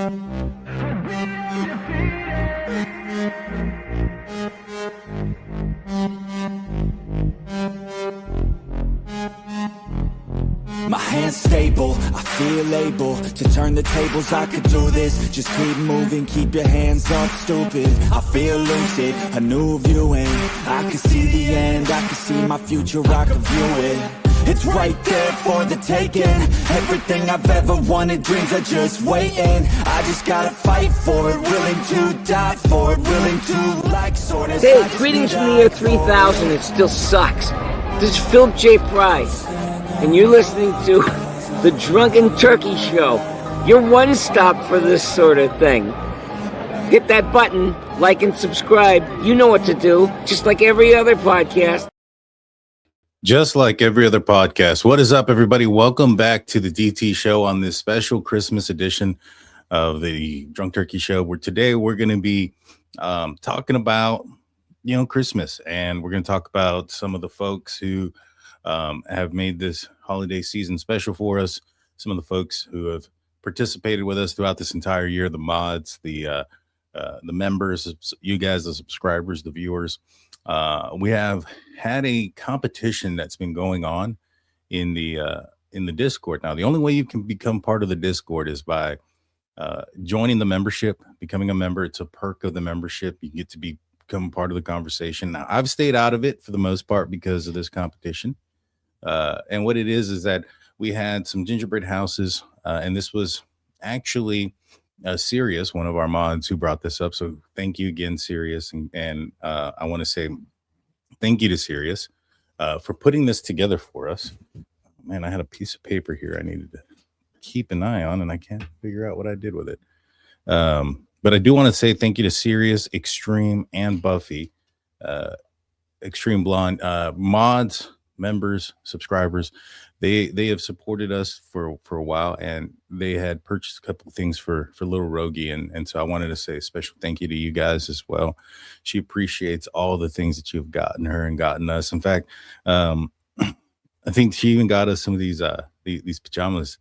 My hand's stable, I feel able to turn the tables, I could do this. Just keep moving, keep your hands up, stupid. I feel lucid, a new viewing. I can see the end, I can see my future, I can view it. It's right there for the taking. Everything I've ever wanted, dreams are just waiting. I just gotta fight for it, willing to die for it, willing to like sort of. Hey, greetings from the year 3000, it still sucks. This is Philip J. Price, and you're listening to the Drunken Turkey Show, your one stop for this sort of thing. Hit that button, like and subscribe. You know what to do, just like every other podcast. Just like every other podcast. What is up, everybody? Welcome back to the DT Show on this special Christmas edition of the Drunk Turkey Show, where today we're going to be talking about, Christmas. And we're going to talk about some of the folks who have made this holiday season special for us. Some of the folks who have participated with us throughout this entire year, the mods, the members, you guys, the subscribers, the viewers. We have had a competition that's been going on in the Discord. Now, the only way you can become part of the Discord is by joining the membership, becoming a member. It's a perk of the membership. You get to become part of the conversation. Now, I've stayed out of it for the most part because of this competition. And what it is that we had some gingerbread houses, and this was actually Sirius, one of our mods, who brought this up. So thank you again, Sirius. And I want to say thank you to Sirius for putting this together for us. Man, I had a piece of paper here I needed to keep an eye on, and I can't figure out what I did with it. But I do want to say thank you to Sirius, Extreme, and Buffy, Extreme Blonde, mods, members, subscribers. They have supported us for a while, and they had purchased a couple of things for little Rogie, and so I wanted to say a special thank you to you guys as well. She appreciates all the things that you've gotten her and gotten us. In fact, I think she even got us some of these pajamas,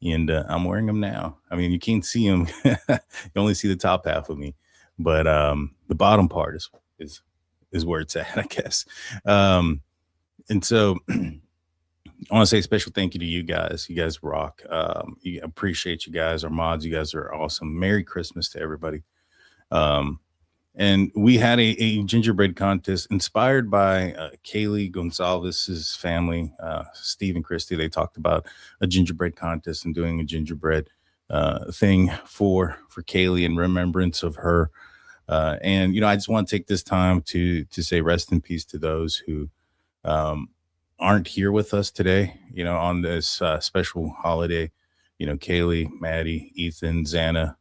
and I'm wearing them now. I mean, you can't see them; you only see the top half of me, but the bottom part is where it's at, I guess. And so I want to say a special thank you to you guys. You guys rock. You appreciate you guys, our mods. You guys are awesome. Merry Christmas to everybody. And we had a gingerbread contest inspired by Kaylee Gonzalez's family, Steve and Christy. They talked about a gingerbread contest and doing a gingerbread thing for Kaylee in remembrance of her. And, I just want to take this time to say rest in peace to those who aren't here with us today, on this special holiday. Kaylee, Maddie, Ethan, Xana,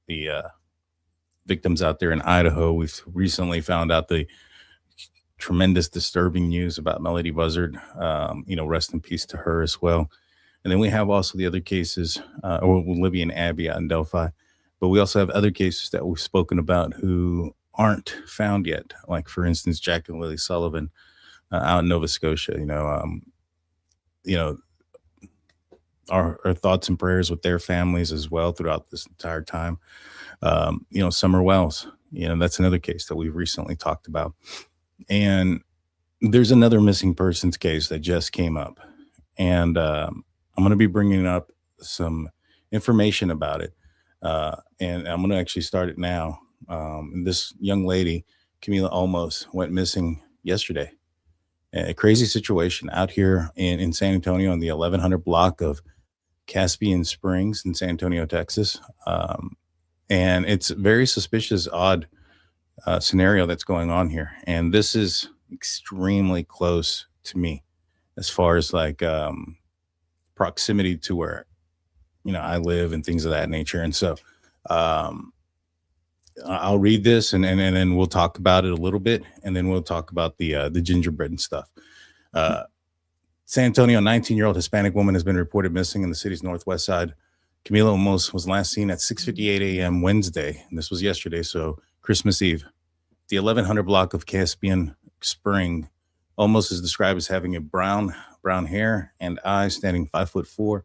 the victims out there in Idaho. We've recently found out the tremendous disturbing news about Melody Buzzard. Rest in peace to her as well. And then we have also the other cases, or Libby and Abby out in Delphi. But we also have other cases that we've spoken about who aren't found yet. Like, for instance, Jack and Lilly Sullivan out in Nova Scotia. Our thoughts and prayers with their families as well throughout this entire time. Summer Wells, that's another case that we've recently talked about. And there's another missing persons case that just came up. And I'm going to be bringing up some information about it. And I'm going to actually start it now. This young lady, Camila Olmos, went missing yesterday. A crazy situation out here in San Antonio on the 1100 block of Caspian Springs in San Antonio, Texas. And it's a very suspicious, odd scenario that's going on here. And this is extremely close to me as far as like proximity to where, I live and things of that nature. And so I'll read this and then we'll talk about it a little bit. And then we'll talk about the gingerbread and stuff. San Antonio, 19-year-old Hispanic woman has been reported missing in the city's northwest side. Camila Olmos was last seen at 6:58 a.m. Wednesday, and this was yesterday, so Christmas Eve. The 1100 block of Caspian Spring. Olmos is described as having a brown hair and eyes, standing 5'4",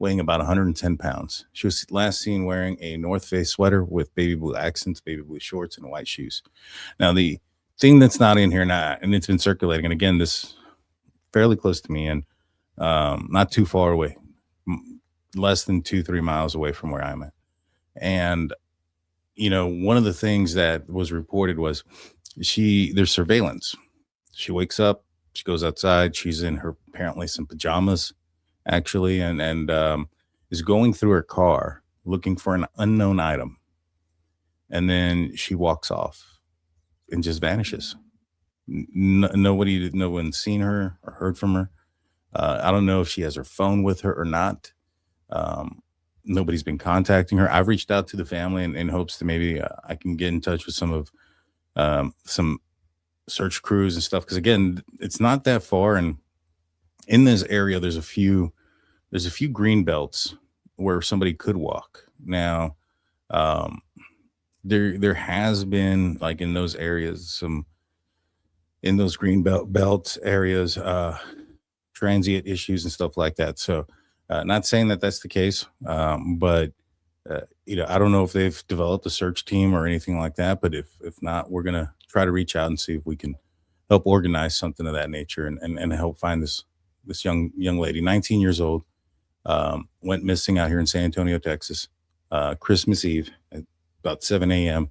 weighing about 110 pounds. She was last seen wearing a North Face sweater with baby blue accents, baby blue shorts, and white shoes. Now, the thing that's not in here now, and it's been circulating, and again, this fairly close to me and not too far away, less than 2-3 miles away from where I'm at. And, one of the things that was reported was there's surveillance. She wakes up, she goes outside, she's in her apparently some pajamas, actually, and is going through her car looking for an unknown item. And then she walks off and just vanishes. No one's seen her or heard from her. I don't know if she has her phone with her or not. Nobody's been contacting her. I've reached out to the family in hopes that maybe I can get in touch with some search crews and stuff. Because again, it's not that far, and in this area, there's a few green belts where somebody could walk. Now, there has been, like, in those areas, in those green belt areas, transient issues and stuff like that. So, not saying that that's the case, but I don't know if they've developed a search team or anything like that. But if not, we're gonna try to reach out and see if we can help organize something of that nature and help find this young lady, 19 years old, went missing out here in San Antonio, Texas, Christmas Eve at about 7 a.m.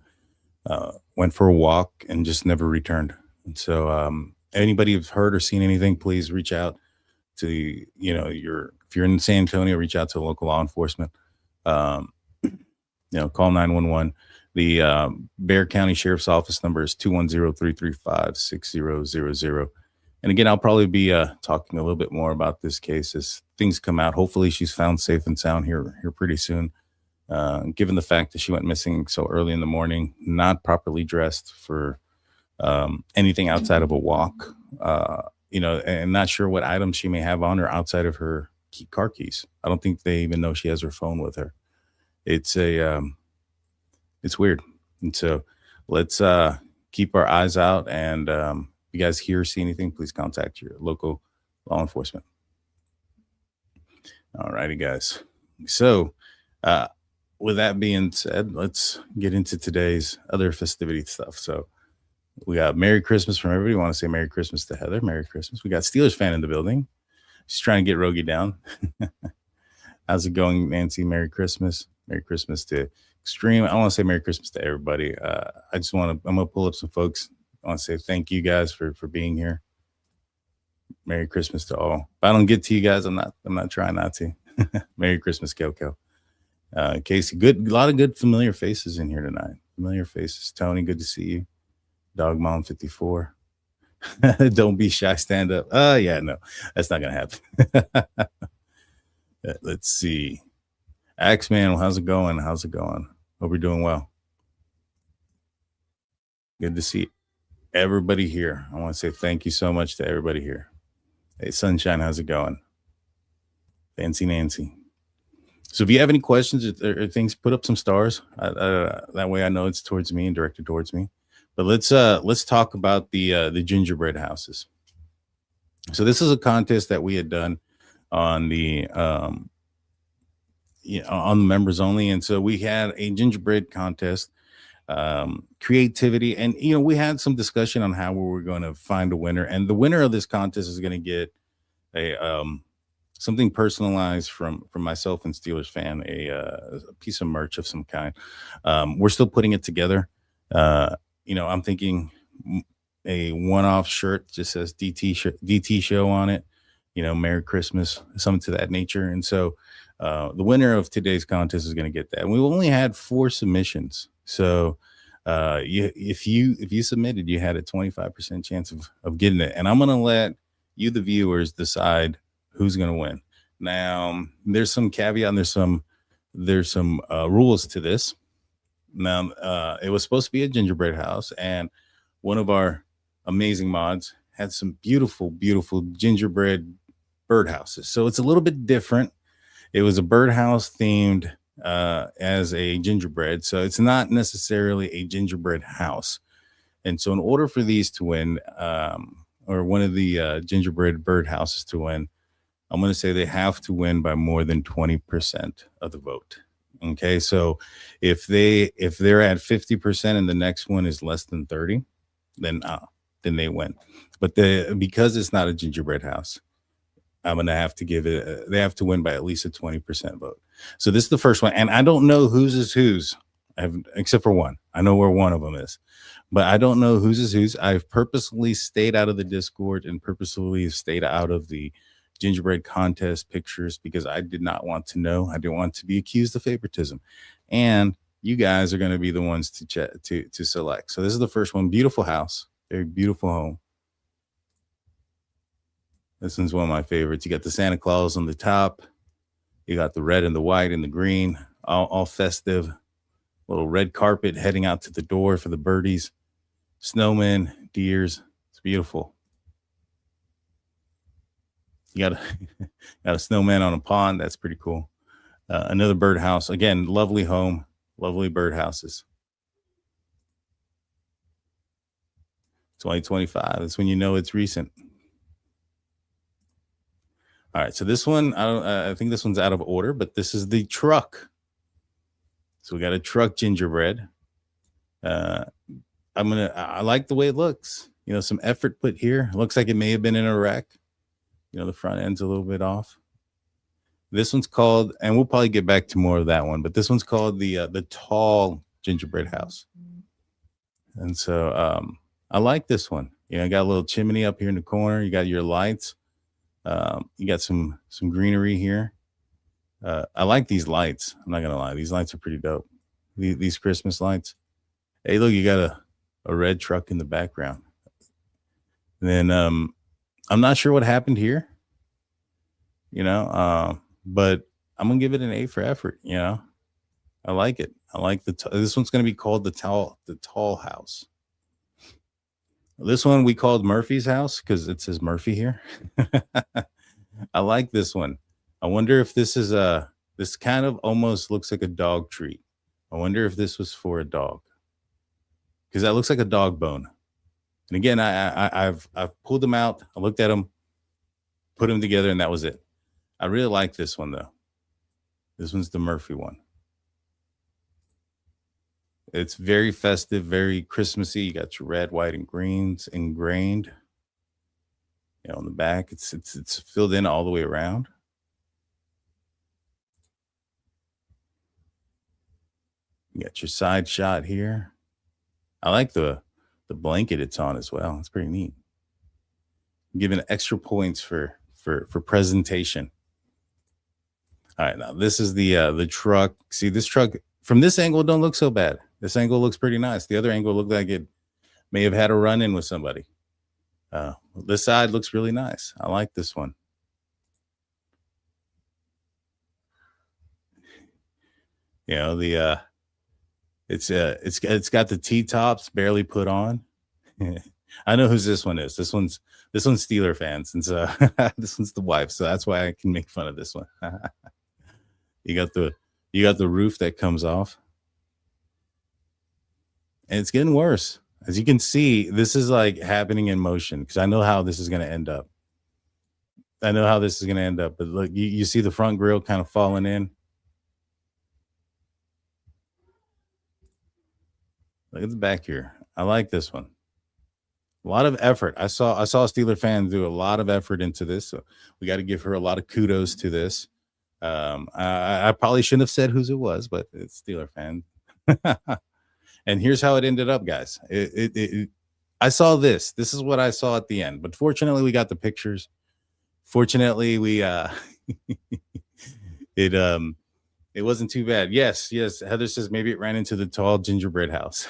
Went for a walk and just never returned. And so, anybody who's heard or seen anything, please reach out to, if you're in San Antonio, reach out to local law enforcement. Call 911. The Bexar County Sheriff's Office number is 210-335-6000. And again, I'll probably be talking a little bit more about this case as things come out. Hopefully she's found safe and sound here pretty soon. Given the fact that she went missing so early in the morning, not properly dressed for anything outside of a walk, and not sure what items she may have on her outside of her car keys. I don't think they even know she has her phone with her. It's weird. And so let's keep our eyes out. And if you guys hear or see anything, please contact your local law enforcement. All righty, guys. So with that being said, let's get into today's other festivity stuff. So we got Merry Christmas from everybody. We want to say Merry Christmas to Heather. Merry Christmas. We got Steelers fan in the building. She's trying to get Rogie down. How's it going, Nancy? Merry Christmas. Merry Christmas to Extreme. I want to say Merry Christmas to everybody. I'm going to pull up some folks. I want to say thank you guys for being here. Merry Christmas to all. If I don't get to you guys, I'm not trying not to. Merry Christmas, Kelko. Casey, a lot of good familiar faces in here tonight. Familiar faces. Tony, good to see you. Dog Mom 54. Don't be shy, stand up. Yeah, no, that's not gonna happen. Let's see. Axeman, how's it going? Hope you're doing well. Good to see everybody here. I want to say thank you so much to everybody here. Hey, Sunshine, how's it going? Fancy Nancy. So if you have any questions or things, put up some stars. That way I know it's towards me and directed towards me. But let's talk about the gingerbread houses. So this is a contest that we had done on the on the members only, and so we had a gingerbread contest, creativity, and we had some discussion on how we were going to find a winner, and the winner of this contest is going to get a something personalized from myself and Steelers fan, a piece of merch of some kind. We're still putting it together. I'm thinking a one-off shirt just says DT show on it, Merry Christmas, something to that nature. And so the winner of today's contest is going to get that. And we only had 4 submissions. So if you submitted, you had a 25% chance of getting it. And I'm going to let you, the viewers, decide who's going to win. Now, there's some caveat and there's some rules to this. Now, it was supposed to be a gingerbread house, and one of our amazing mods had some beautiful, beautiful gingerbread birdhouses. So it's a little bit different. It was a birdhouse themed as a gingerbread. So it's not necessarily a gingerbread house. And so in order for these to win, or one of the gingerbread birdhouses to win, I'm going to say they have to win by more than 20% of the vote. Okay, so if they're at 50% and the next one is less than 30, then they win. But because it's not a gingerbread house, I'm going to have to give it, they have to win by at least a 20% vote. So this is the first one. And I don't know whose is whose, except for one. I know where one of them is, but I don't know whose is whose. I've purposely stayed out of the Discord and purposely stayed out of the gingerbread contest pictures because I did not want to know. I didn't want to be accused of favoritism. And you guys are going to be the ones to select. So this is the first one. Beautiful house. Very beautiful home. This one's one of my favorites. You got the Santa Claus on the top. You got the red and the white and the green, all festive. Little red carpet heading out to the door for the birdies. Snowmen, deers. It's beautiful. You got a snowman on a pond. That's pretty cool. Another birdhouse. Again, lovely home. Lovely birdhouses. 2025. That's when you know it's recent. All right, so this one, I think this one's out of order, but this is the truck. So we got a truck gingerbread. I like the way it looks. You know, some effort put here. It looks like it may have been in a wreck. You know, the front end's a little bit off. This one's called, and we'll probably get back to more of that one, but this one's called the tall gingerbread house. And so I like this one. You know, got a little chimney up here in the corner. You got your lights. You got some greenery here. I like these lights. I'm not gonna lie, these lights are pretty dope. These Christmas lights. Hey, look, you got a red truck in the background. And then I'm not sure what happened here, you know, but I'm gonna give it an A for effort. You know, I like it. I like this one's gonna be called the tall house. This one we called Murphy's house because it says Murphy here. I like this one. I wonder if this is this kind of almost looks like a dog treat. I wonder if this was for a dog because that looks like a dog bone. And again, I've pulled them out. I looked at them, put them together, and that was it. I really like this one though. This one's the Murphy one. It's very festive, very Christmassy. You got your red, white, and greens ingrained. You know, on the back, it's filled in all the way around. You got your side shot here. I like the blanket it's on as well. It's pretty neat. I'm giving extra points for presentation. All right, now this is the truck. See, this truck from this angle don't look so bad. This angle looks pretty nice. The other angle looked like it may have had a run-in with somebody. This side looks really nice. I like this one. You know, it's got the T-tops barely put on. I know whose this one is. This one's Steeler fans, and so this one's the wife. So that's why I can make fun of this one. You got the roof that comes off. And it's getting worse. As you can see, this is like happening in motion because I know how this is going to end up. But look, you see the front grill kind of falling in. Look at the back here. I like this one. A lot of effort. I saw a Steeler fan do a lot of effort into this. So we got to give her a lot of kudos to this. I probably shouldn't have said whose it was, but it's Steeler fan. And here's how it ended up, guys. I saw this. This is what I saw at the end. But fortunately, we got the pictures. Fortunately, we it wasn't too bad. Yes. Heather says maybe it ran into the tall gingerbread house.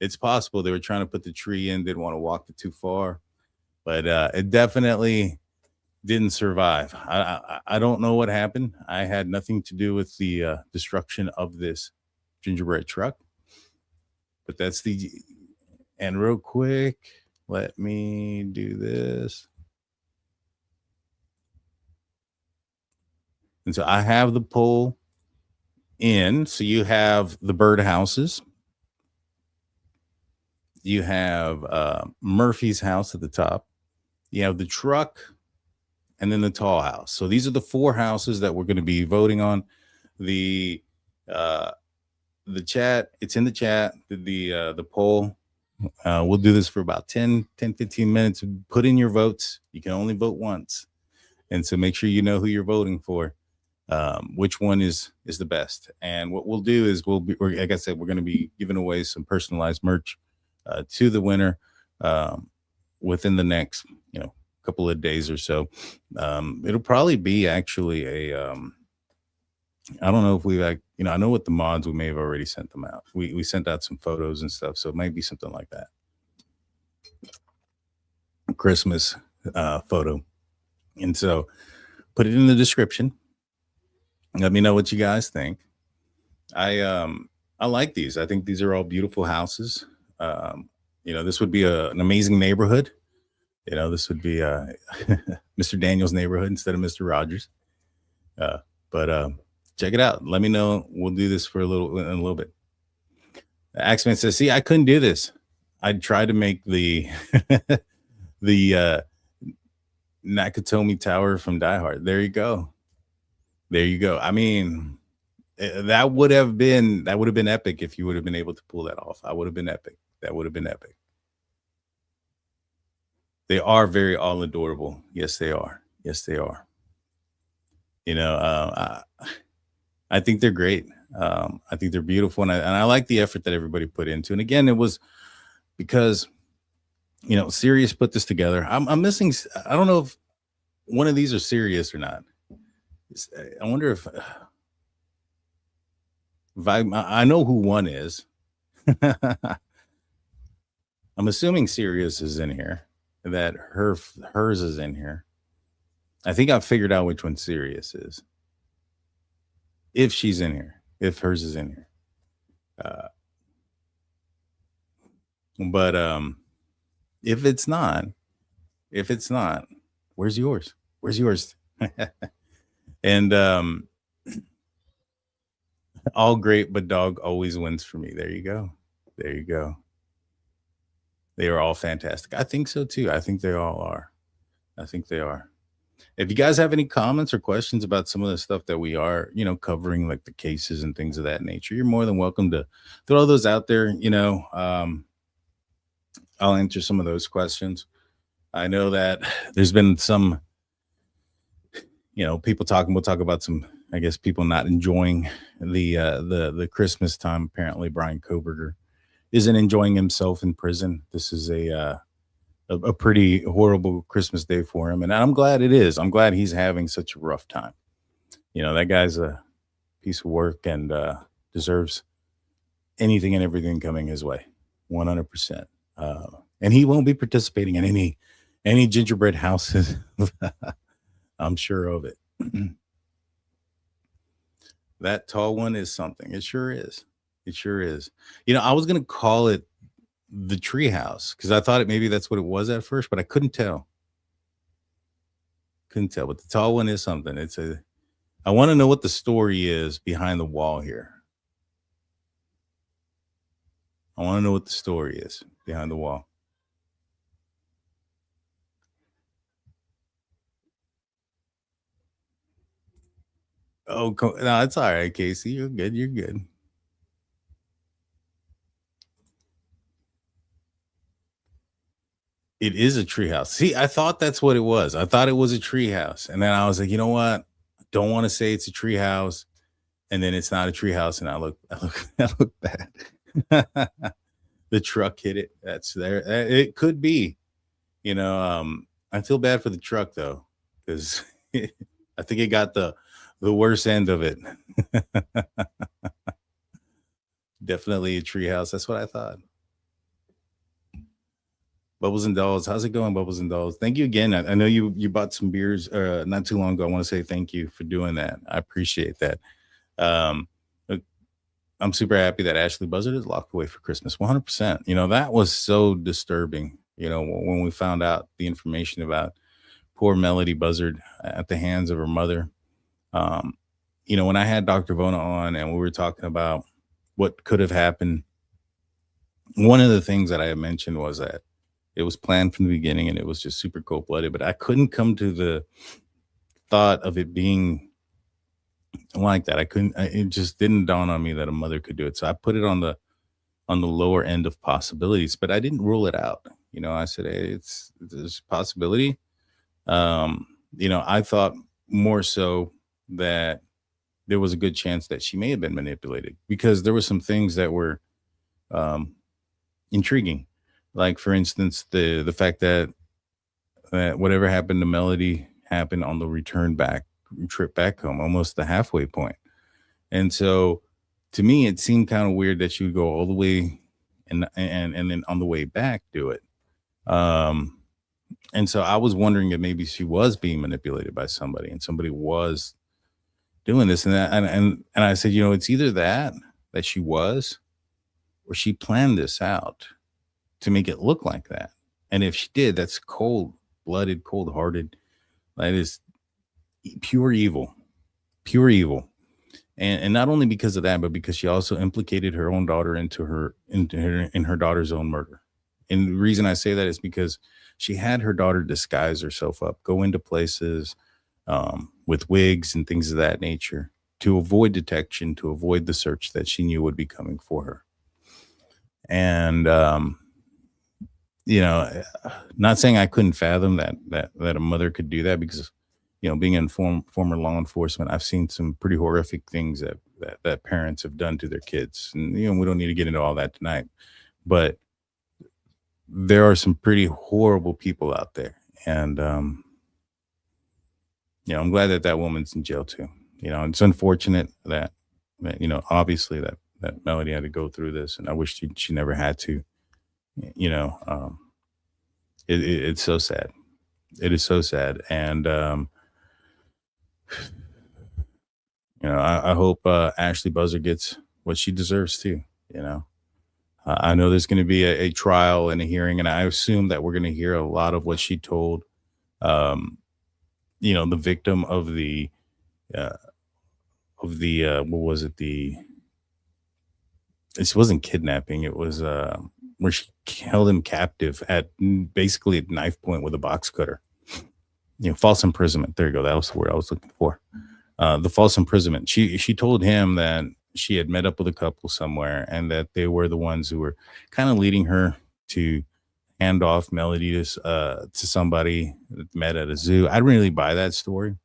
It's possible they were trying to put the tree in, didn't want to walk it too far, but it definitely didn't survive. I don't know what happened. I had nothing to do with the destruction of this gingerbread truck, but and real quick, let me do this. And so I have the poll in. So you have the birdhouses. You have Murphy's house at the top. You have the truck and then the tall house. So these are the 4 houses that we're going to be voting on. The chat, it's in the chat, the poll. We'll do this for about 10, 15 minutes. Put in your votes. You can only vote once. And so make sure you know who you're voting for, which one is the best. And what we'll do is like I said, we're going to be giving away some personalized merch to the winner within the next, couple of days or so. It'll probably be actually I don't know if we've, I know with the mods, we may have already sent them out. We sent out some photos and stuff. So it might be something like that. Christmas photo. And so put it in the description. Let me know what you guys think. I like these. I think these are all beautiful houses. This would be an amazing neighborhood. This would be Mr. Daniel's neighborhood instead of Mr. Rogers. But check it out. Let me know. We'll do this in a little bit. Axeman says, see, I couldn't do this. I tried to make the Nakatomi Tower from Die Hard. There you go. I mean, that would have been epic if you would have been able to pull that off. That would have been epic. They are very all adorable. Yes, they are. I think they're great. I think they're beautiful, and I like the effort that everybody put into. And again, it was because Sirius put this together. I'm missing. I don't know if one of these are Sirius or not. I wonder if I know who one is. I'm assuming Sirius is in here. That hers is in here. I think I've figured out which one Sirius is. If she's in here, if hers is in here. But if it's not, where's yours? And all great, but dog always wins for me. There you go. They are all fantastic. I think so too. I think they all are. If you guys have any comments or questions about some of the stuff that we are, covering, like the cases and things of that nature, you're more than welcome to throw those out there. I'll answer some of those questions. I know that there's been some, people talking. We'll talk about some, I guess, people not enjoying the Christmas time. Apparently, Brian Koberger isn't enjoying himself in prison. This is a pretty horrible Christmas day for him. And I'm glad it is. I'm glad he's having such a rough time. That guy's a piece of work and deserves anything and everything coming his way. 100%. And he won't be participating in any gingerbread houses. I'm sure of it. That tall one is something. It sure is. I was going to call it the treehouse because I thought maybe that's what it was at first, but I couldn't tell. But the tall one is something. I want to know what the story is behind the wall here. I want to know what the story is behind the wall. Oh, no, it's all right, Casey. You're good. It is a treehouse. See, I thought that's what it was. I thought it was a treehouse. And then I was like, you know what? I don't want to say it's a treehouse. And then it's not a treehouse. And I look bad. The truck hit it. That's there. It could be, I feel bad for the truck though, because I think it got the worst end of it. Definitely a treehouse. That's what I thought. Bubbles and Dolls. How's it going, Bubbles and Dolls? Thank you again. I know you bought some beers not too long ago. I want to say thank you for doing that. I appreciate that. I'm super happy that Ashley Buzzard is locked away for Christmas. 100%. That was so disturbing, when we found out the information about poor Melody Buzzard at the hands of her mother. When I had Dr. Vona on and we were talking about what could have happened, one of the things that I had mentioned was that it was planned from the beginning and it was just super cold-blooded, but I couldn't come to thought of it being like that. It just didn't dawn on me that a mother could do it. So I put it on the lower end of possibilities, but I didn't rule it out. I said, hey, there's a possibility. I thought more so that there was a good chance that she may have been manipulated, because there were some things that were um, intriguing. Like, for instance, the fact that whatever happened to Melody happened on the trip back home, almost the halfway point. And so, to me, it seemed kind of weird that she would go all the way and then on the way back do it. Um, and so I was wondering if maybe she was being manipulated by somebody, and somebody was doing this and that. And I said, it's either that she was, or she planned this out to make it look like that. And if she did, that's cold blooded, cold hearted. That is pure evil, pure evil. And not only because of that, but because she also implicated her own daughter in her daughter's own murder. And the reason I say that is because she had her daughter disguise herself up, go into places with wigs and things of that nature to avoid detection, to avoid the search that she knew would be coming for her. And not saying I couldn't fathom that a mother could do that, because being in former law enforcement, I've seen some pretty horrific things that parents have done to their kids. And, we don't need to get into all that tonight, but there are some pretty horrible people out there. And, I'm glad that woman's in jail too. It's unfortunate that obviously that Melody had to go through this, and I wish she never had to. It's so sad. It is so sad. And, I hope Ashley Buzzer gets what she deserves too. I know there's going to be a trial and a hearing, and I assume that we're going to hear a lot of what she told, the victim of the what was it? This wasn't kidnapping. It was where she held him captive at basically at knife point with a box cutter. False imprisonment. There you go. That was the word I was looking for. The false imprisonment. She told him that she had met up with a couple somewhere, and that they were the ones who were kind of leading her to hand off Melody to somebody that met at a zoo. I didn't really buy that story,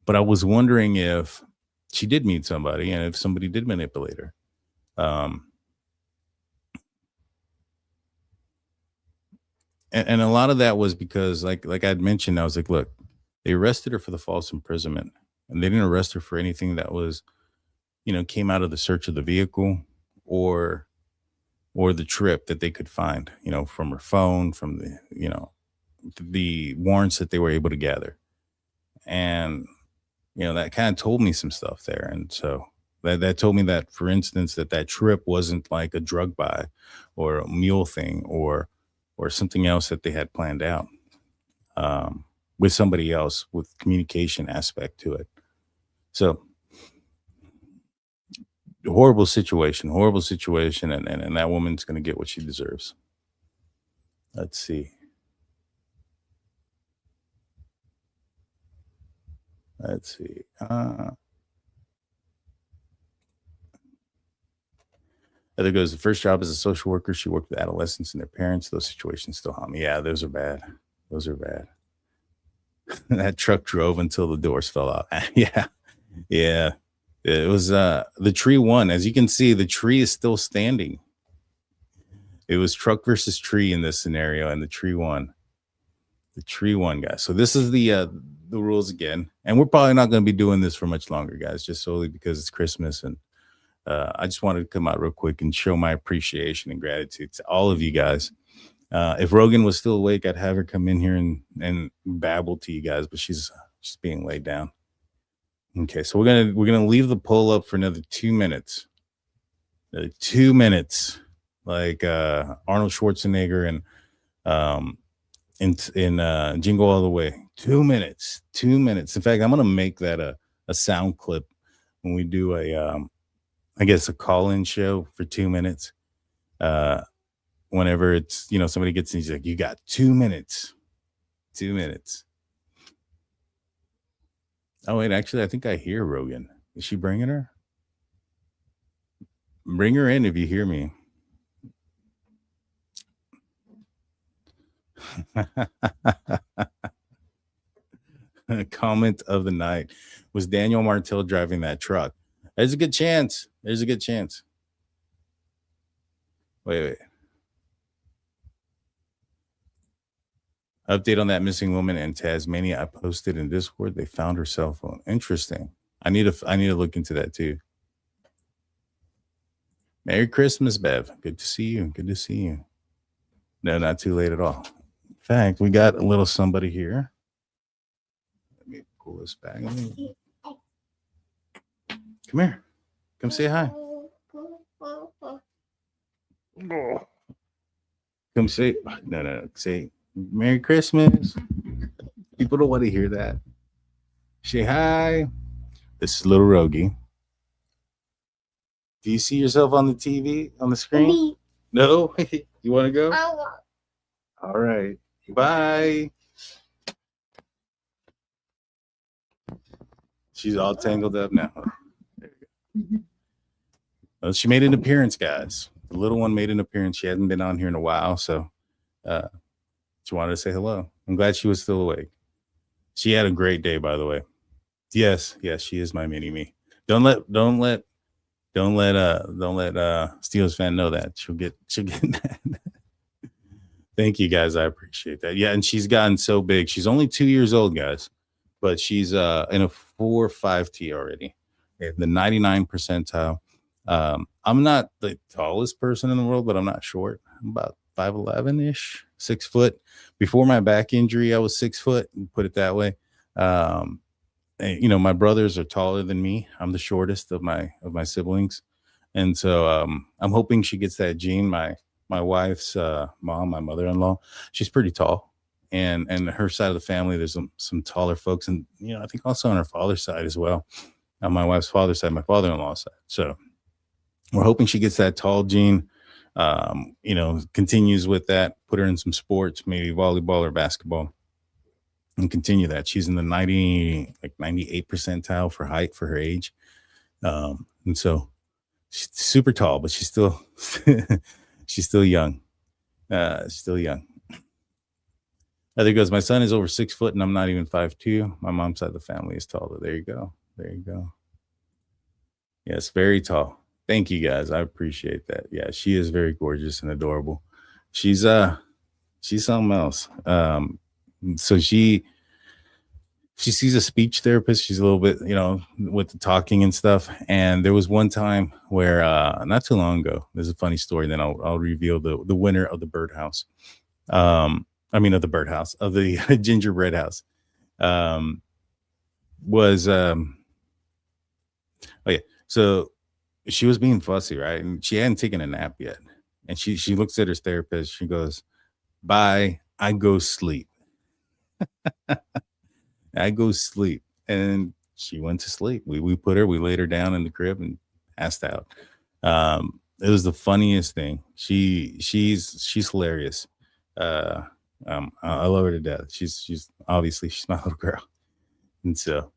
but I was wondering if she did meet somebody, and if somebody did manipulate her. And a lot of that was because, like I'd mentioned, I was like, look, they arrested her for the false imprisonment, and they didn't arrest her for anything that was, came out of the search of the vehicle or the trip that they could find, from her phone, from the warrants that they were able to gather. And, that kind of told me some stuff there. And so that told me that, for instance, that trip wasn't like a drug buy or a mule thing or something else that they had planned out with somebody else, with communication aspect to it. So horrible situation, and that woman's going to get what she deserves. Let's see. There goes, the first job as a social worker. She worked with adolescents and their parents. Those situations still haunt me. Yeah, those are bad. That truck drove until the doors fell out. Yeah. It was the tree won. As you can see, the tree is still standing. It was truck versus tree in this scenario, and the tree won. Guys. So this is the rules again, and we're probably not going to be doing this for much longer, guys, just solely because it's Christmas. And I just wanted to come out real quick and show my appreciation and gratitude to all of you guys. If Rogan was still awake, I'd have her come in here and babble to you guys, but she's being laid down. Okay, so we're gonna leave the poll up for another 2 minutes. 2 minutes, like Arnold Schwarzenegger and in Jingle All the Way. 2 minutes. In fact, I'm gonna make that a sound clip when we do I guess a call-in show for 2 minutes. Whenever it's, somebody gets in, he's like, you got 2 minutes. 2 minutes. Oh, wait, actually, I think I hear Rogan. Is she bringing her? Bring her in if you hear me. Comment of the night. Was Daniel Martell driving that truck? There's a good chance. There's a good chance. Wait. Update on that missing woman in Tasmania. I posted in Discord. They found her cell phone. Interesting. I need to look into that too. Merry Christmas, Bev. Good to see you. Good to see you. No, not too late at all. In fact, we got a little somebody here. Let me pull this back. Come here. Come say hi. Come say no. Say Merry Christmas. People don't want to hear that. Say hi. This is little Rogie. Do you see yourself on the TV, on the screen? No? You want to go? All right. Bye. She's all tangled up now. There you go. Well, she made an appearance, guys. The little one made an appearance. She hadn't been on here in a while, so she wanted to say hello. I'm glad she was still awake. She had a great day, by the way. Yes, she is my mini me. Don't let Steelers fan know that. She'll get mad. Thank you, guys. I appreciate that. Yeah, and she's gotten so big. She's only 2 years old, guys, but she's in a 4.5T already, the 99 percentile. I'm not the tallest person in the world, but I'm not short. I'm about 5'11" 6 foot. Before my back injury, I was 6 foot. Put it that way. And, my brothers are taller than me. I'm the shortest of my siblings, and so I'm hoping she gets that gene. My wife's mom, my mother-in-law, she's pretty tall, and her side of the family, there's some taller folks, and I think also on her father's side as well. On my wife's father's side, my father-in-law's side. So we're hoping she gets that tall gene. Continues with that. Put her in some sports, maybe volleyball or basketball, and continue that. She's in the 98 percentile for height for her age. And so she's super tall, but she's still young. Still young. There goes. My son is over 6 foot and I'm not even 5'2". My mom's side of the family is taller. There you go. Yes, very tall. Thank you, guys. I appreciate that. Yeah, she is very gorgeous and adorable. She's something else. So she sees a speech therapist. She's a little bit, with the talking and stuff. And there was one time where, not too long ago, there's a funny story. Then I'll reveal the winner of the birdhouse. Of the birdhouse, of the gingerbread house. So she was being fussy, right? And she hadn't taken a nap yet. And she looks at her therapist. She goes, "Bye, I go sleep." I go sleep. And she went to sleep. We laid her down in the crib and passed out. It was the funniest thing. She's hilarious. I love her to death. She's obviously she's my little girl. And so,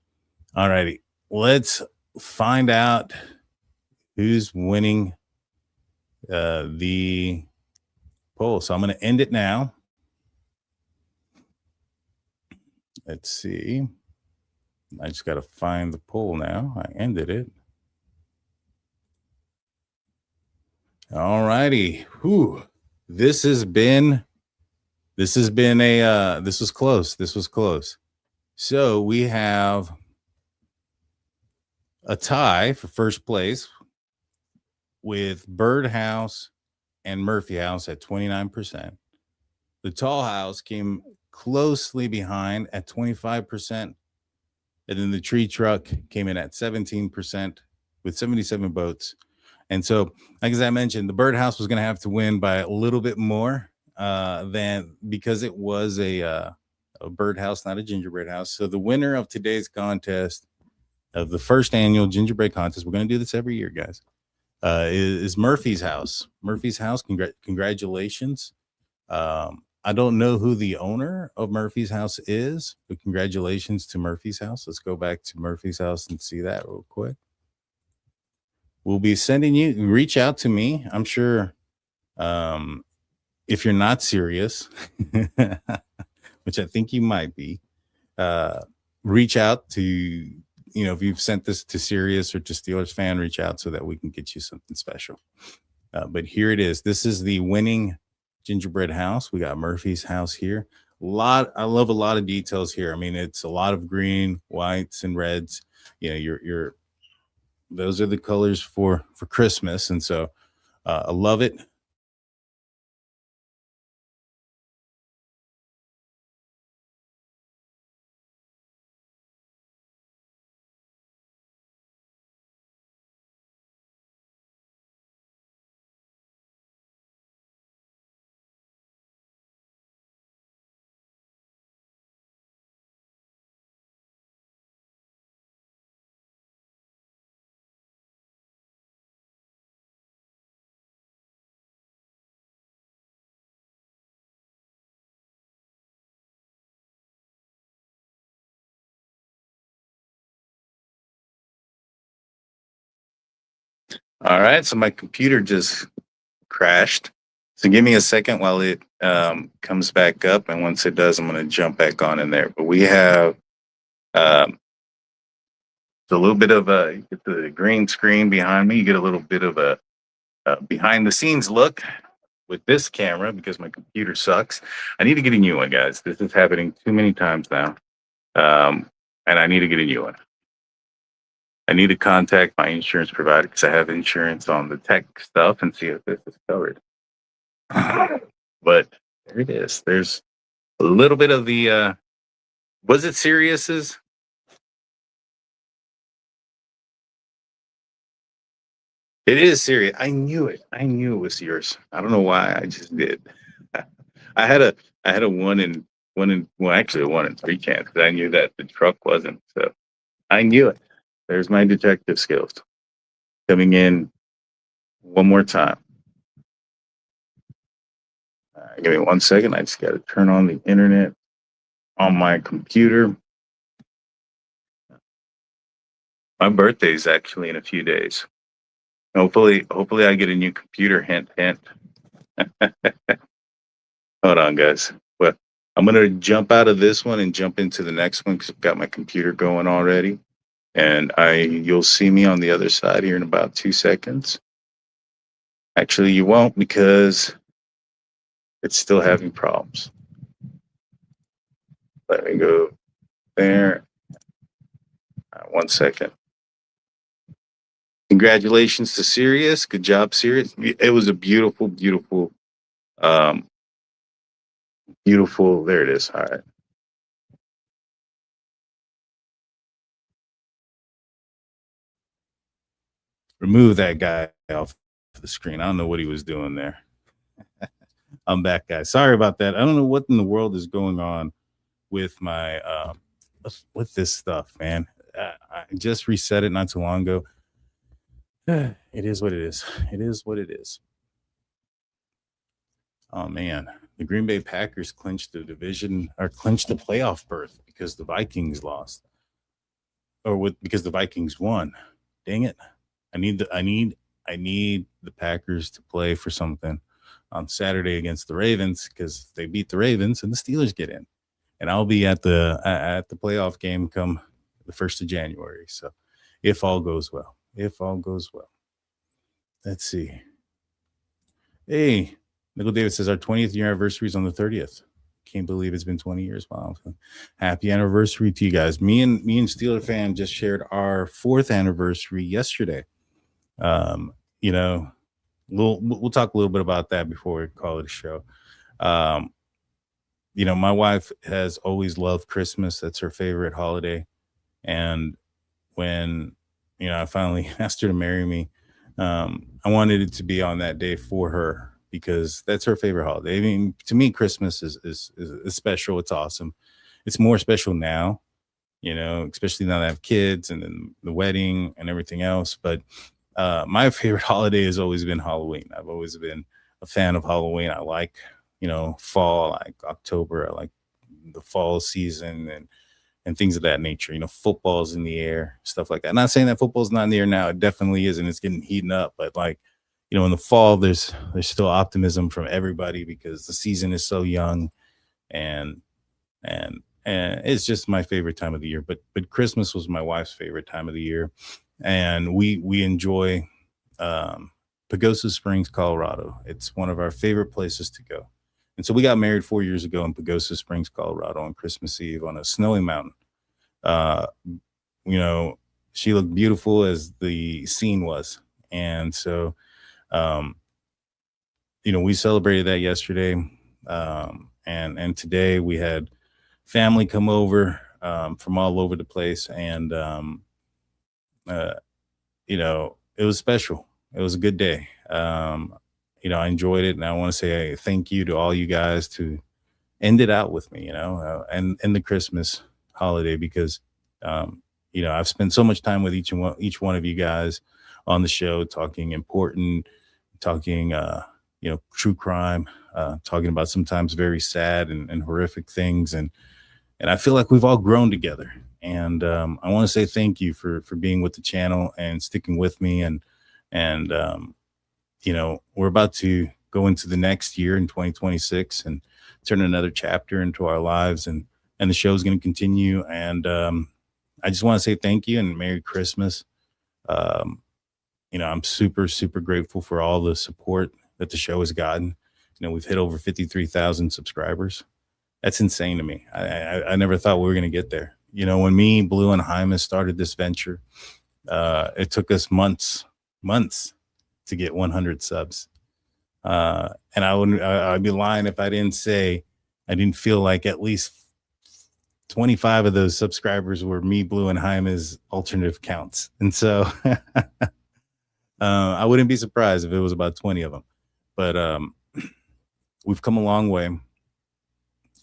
all righty, let's find out who's winning the poll. So I'm going to end it now. Let's see. I just got to find the poll now. I ended it. All righty. Whew. This was close. This was close. So we have a tie for first place with Birdhouse and Murphy House at 29%. The Tall House came closely behind at 25%. And then the Tree Truck came in at 17% with 77 votes. And so, like as I mentioned, the Birdhouse was going to have to win by a little bit more than, because it was a birdhouse, not a gingerbread house. So the winner of today's contest, of the first annual gingerbread contest, we're going to do this every year, guys, is Murphy's House. Murphy's House, congratulations. I don't know who the owner of Murphy's House is, but congratulations to Murphy's House. Let's go back to Murphy's House and see that real quick. We'll be sending you, reach out to me. I'm sure if you're not serious, which I think you might be, reach out to, if you've sent this to Sirius or to Steelers Fan, reach out so that we can get you something special. But here it is. This is the winning gingerbread house. We got Murphy's House here. I love a lot of details here. I mean, it's a lot of green, whites, and reds. Those are the colors for Christmas, and so I love it. All right, so my computer just crashed. So give me a second while it comes back up, and once it does, I'm going to jump back on in there. But we have a little bit of you get the green screen behind me. You get a little bit of a behind the scenes look with this camera because my computer sucks. I need to get a new one, guys. This is happening too many times now, and I need to get a new one. I need to contact my insurance provider because I have insurance on the tech stuff and see if this is covered. But there it is. There's a little bit of the, was it Sirius's? It is Sirius. I knew it. I knew it was yours. I don't know why. I just did. I had a 1 in 3 chance because I knew that the truck wasn't. So I knew it. There's my detective skills coming in one more time. Give me 1 second. I just got to turn on the internet on my computer. My birthday is actually in a few days. Hopefully I get a new computer. Hint, hint. Hold on, guys. Well, I'm going to jump out of this one and jump into the next one because I've got my computer going already. And you'll see me on the other side here in about 2 seconds. Actually, you won't because it's still having problems. Let me go there. 1 second. Congratulations to Sirius. Good job, Sirius. It was a beautiful, beautiful, beautiful. There it is. All right. Remove that guy off the screen. I don't know what he was doing there. I'm back, guys. Sorry about that. I don't know what in the world is going on with my with this stuff, man. I just reset it not too long ago. It is what it is. It is what it is. Oh man, the Green Bay Packers clinched the playoff berth because the Vikings lost, because the Vikings won. Dang it! I need the Packers to play for something on Saturday against the Ravens because they beat the Ravens and the Steelers get in, and I'll be at the playoff game come the 1st of January. So, if all goes well, let's see. Hey, Nickel David says our 20th year anniversary is on the 30th. Can't believe it's been 20 years. Wow. Happy anniversary to you guys. Me and Steeler Fan just shared our 4th anniversary yesterday. We'll talk a little bit about that before we call it a show. My wife has always loved Christmas. That's her favorite holiday. And when, I finally asked her to marry me, I wanted it to be on that day for her because that's her favorite holiday. I mean, to me, Christmas is special. It's awesome. It's more special now, especially now that I have kids and then the wedding and everything else. But my favorite holiday has always been Halloween. I've always been a fan of Halloween. I like fall, like October, I like the fall season and things of that nature. Football's in the air, stuff like that. I'm not saying that football's not in the air now. It definitely is, and it's getting heating up. But like, in the fall, there's still optimism from everybody because the season is so young, and it's just my favorite time of the year. But Christmas was my wife's favorite time of the year, and we enjoy Pagosa Springs, Colorado. It's one of our favorite places to go. And so we got married 4 years ago in Pagosa Springs, Colorado on Christmas Eve on a snowy mountain. She looked beautiful as the scene was. And so, we celebrated that yesterday. And today we had family come over from all over the place. And, it was special. It was a good day. I enjoyed it, and I want to say thank you to all you guys to end it out with me, and the Christmas holiday, because, I've spent so much time with each one of you guys on the show, talking true crime, talking about sometimes very sad and horrific things. And I feel like we've all grown together. And I want to say thank you for being with the channel and sticking with me. And we're about to go into the next year in 2026 and turn another chapter into our lives, and the show is going to continue. And I just want to say thank you and Merry Christmas. I'm super, super grateful for all the support that the show has gotten. We've hit over 53,000 subscribers. That's insane to me. I never thought we were going to get there. When me, Blue, and Jaime started this venture, it took us months to get 100 subs. And I'd be lying if I didn't say I didn't feel like at least 25 of those subscribers were me, Blue, and Jaime's alternative accounts. And so I wouldn't be surprised if it was about 20 of them. But we've come a long way,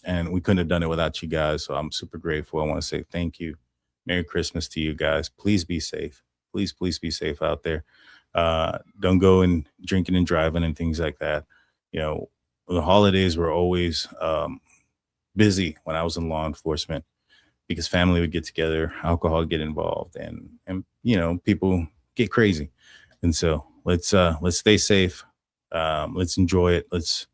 and we couldn't have done it without you guys. So I'm super grateful. I want to say thank you. Merry Christmas to you guys. Please be safe. Please be safe out there. Don't go and drinking and driving and things like that. The holidays were always busy when I was in law enforcement, because family would get together, alcohol would get involved, and people get crazy. And so let's stay safe. Let's enjoy it. Let's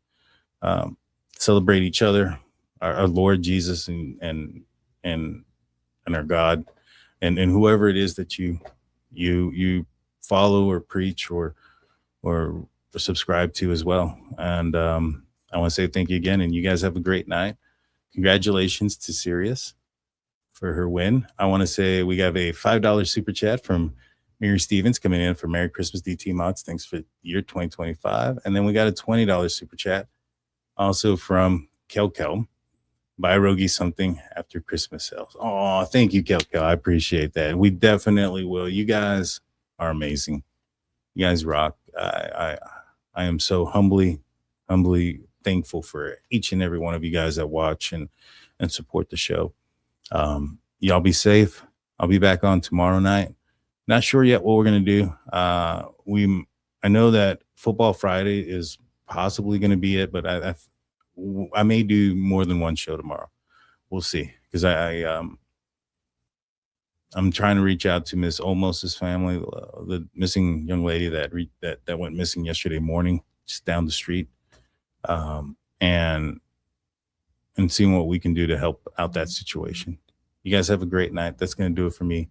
celebrate each other, our Lord Jesus, and our God, and whoever it is that you follow or preach or subscribe to as well. And I want to say thank you again, and you guys have a great night. Congratulations to Sirius for her win. I want to say we have a $5 super chat from Mary Stevens coming in for Merry Christmas DT Mods. Thanks for the year 2025. And then we got a $20 super chat also from Kel. Buy Rogie something after Christmas sales. Oh, thank you, Kel. I appreciate that. We definitely will. You guys are amazing. You guys rock. I am so humbly thankful for each and every one of you guys that watch and support the show. Y'all be safe. I'll be back on tomorrow night. Not sure yet what we're going to do. I know that Football Friday is possibly going to be it, but I may do more than one show tomorrow. We'll see, because I'm trying to reach out to Miss Olmos's family, the missing young lady that went missing yesterday morning, just down the street, and seeing what we can do to help out that situation. You guys have a great night. That's going to do it for me.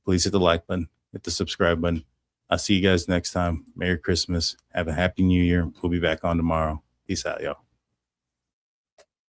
Please hit the like button, hit the subscribe button. I'll see you guys next time. Merry Christmas. Have a happy new year. We'll be back on tomorrow. Peace out, y'all.